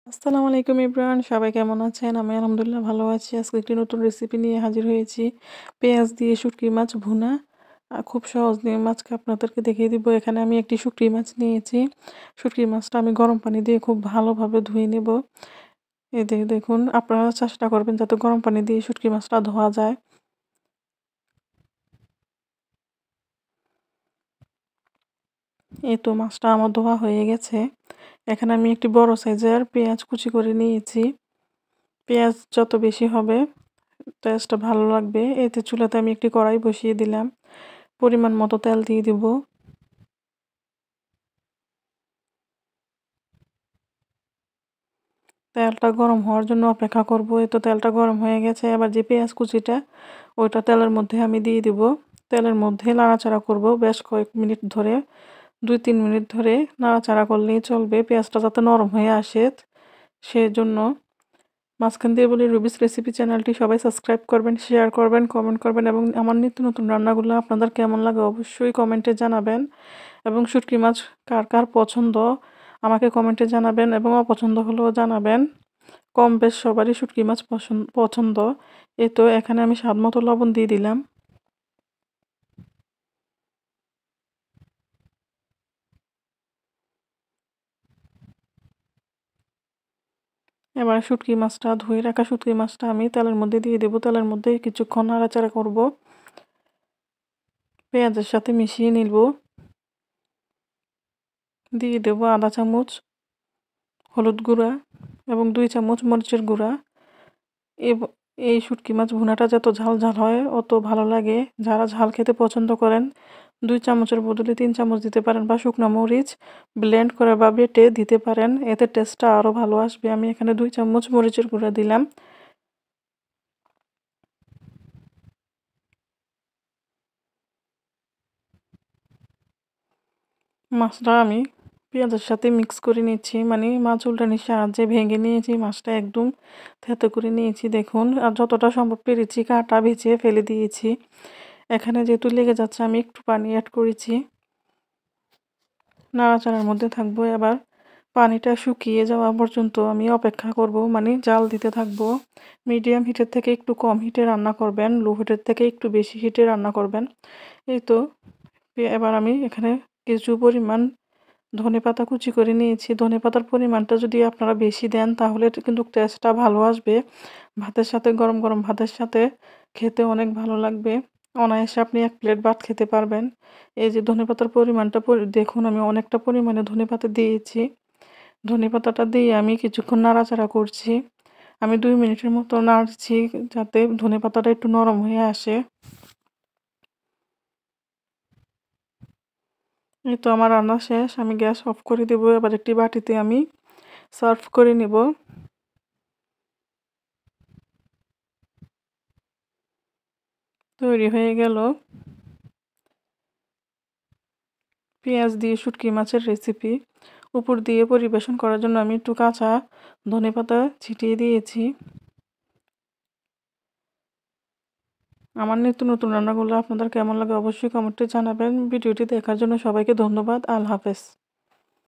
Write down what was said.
আসসালামু আলাইকুম ইব্রান, সবাই কেমন আছেন? আমি আলহামদুলিল্লাহ ভালো আছি। আজকে একটি নতুন রেসিপি নিয়ে হাজির হয়েছি। পেঁয়াজ দিয়ে শুটকি মাছ ভুনা। খুব সহজ নিয়মে আজকে আপনাদেরকে দেখিয়ে দিব। এখানে আমি একটি শুটকি মাছ নিয়েছি। শুটকি মাছটা আমি গরম পানি দিয়ে খুব ভালোভাবে ধুয়ে নেব। এই দেখুন, আপনারা চেষ্টা করবেন যাতে গরম পানি দিয়ে শুটকি মাছটা ধোয়া যায়। এই তো মাছটা আমার ধোয়া হয়ে গেছে। এখানে আমি একটি বড় সাইজের পেঁয়াজ কুচি করে নিয়েছি। পেঁয়াজ যত বেশি হবে টেস্টটা ভালো লাগবে। এতে চুলাতে আমি একটি কড়াই বসিয়ে দিলাম। পরিমাণ মতো তেল দিয়ে দিব। তেলটা গরম হওয়ার জন্য অপেক্ষা করব। এই তো তেলটা গরম হয়ে গেছে। এবার যে পেঁয়াজ কুচিটা ওইটা তেলের মধ্যে আমি দিয়ে দিব। তেলের মধ্যে নাড়াচাড়া করব বেশ কয়েক মিনিট ধরে, 2-3 মিনিট ধরে নাড়াচাড়া করলেই চলবে। পেঁয়াজটা যাতে নরম হয়ে আসে সেজন্য। মাঝখান দিয়ে বলি, রুবিস রেসিপি চ্যানেলটি সবাই সাবস্ক্রাইব করবেন, শেয়ার করবেন, কমেন্ট করবেন এবং আমার নিত্য নতুন রান্নাগুলো আপনাদের কেমন লাগে অবশ্যই কমেন্টে জানাবেন। এবং শুটকি মাছ কার কার পছন্দ আমাকে কমেন্টে জানাবেন এবং অপছন্দ হলেও জানাবেন। কম বেশ সবারই শুটকি মাছ পছন্দ। এই তো এখানে আমি স্বাদ মতো লবণ দিয়ে দিলাম। এবার শুটকি মাছটা ধুয়ে রাখা শুটকি মাছটা আমি তেলের মধ্যে দিয়ে দেবো। তেলের মধ্যে কিছুক্ষণ নাড়াচাড়া করব, পেঁয়াজের সাথে মিশিয়ে নিব। দিয়ে দেবো আধা চামচ হলুদ গুঁড়া এবং 2 চামচ মরিচের গুঁড়া। এই শুটকি মাছ ভুনাটা যত ঝাল ঝাল হয় অত ভালো লাগে। যারা ঝাল খেতে পছন্দ করেন 2 চামচের বদলে 3 চামচ দিতে পারেন, বা শুকনো মরিচ ব্লেন্ড করে বা বেটে দিতে পারেন, এতে টেস্টটা আরও ভালো আসবে। আমি এখানে 2 চামচ মরিচের গুঁড়া দিলাম। মাছটা আমি পেঁয়াজের সাথে মিক্স করে নিচ্ছি, মানে মাছ উল্টানির সাহায্যে ভেঙে নিয়েছি মাছটা, একদম থেতো করে নিয়েছি। দেখুন, আর যতটা সম্ভব পেরেছি কাঁটা ভেজে ফেলে দিয়েছি। এখানে যেহেতু লেগে যাচ্ছে আমি একটু পানি অ্যাড করেছি। নাড়াচাড়ার মধ্যে থাকবো। এবার পানিটা শুকিয়ে যাওয়া পর্যন্ত আমি অপেক্ষা করব, মানে জাল দিতে থাকবো। মিডিয়াম হিটের থেকে একটু কম হিটে রান্না করবেন, লো হিটের থেকে একটু বেশি হিটে রান্না করবেন। এই তো এবার আমি এখানে কিছু পরিমাণ ধনেপাতা কুচি করে নিয়েছি। ধনেপাতার পরিমাণটা যদি আপনারা বেশি দেন তাহলে কিন্তু টেস্টটা ভালো আসবে। ভাতের সাথে, গরম গরম ভাতের সাথে খেতে অনেক ভালো লাগবে। অনায়াসে আপনি 1 প্লেট ভাত খেতে পারবেন। এই যে ধনেপাতার পরিমাণটা দেখুন, আমি অনেকটা পরিমাণে ধনেপাতা দিয়েছি। ধনেপাতাটা দিয়ে আমি কিছুক্ষণ নাড়াচাড়া করছি। আমি 2 মিনিটের মতো নাড়ছি যাতে ধনেপাতাটা একটু নরম হয়ে আসে। এই তো আমার রান্না শেষ। আমি গ্যাস অফ করে দেবো। এবার একটি বাটিতে আমি সার্ভ করে নেব। তৈরি হয়ে গেল পেঁয়াজ দিয়ে শুটকি মাছের রেসিপি। উপর দিয়ে পরিবেশন করার জন্য আমি একটু কাঁচা ধনেপাতা ছিটিয়ে দিয়েছি। আমার নিত্য নতুন রান্নাগুলো আপনাদের কেমন লাগে অবশ্যই কমেন্টে জানাবেন। ভিডিওটি দেখার জন্য সবাইকে ধন্যবাদ। আল্লাহ হাফেজ।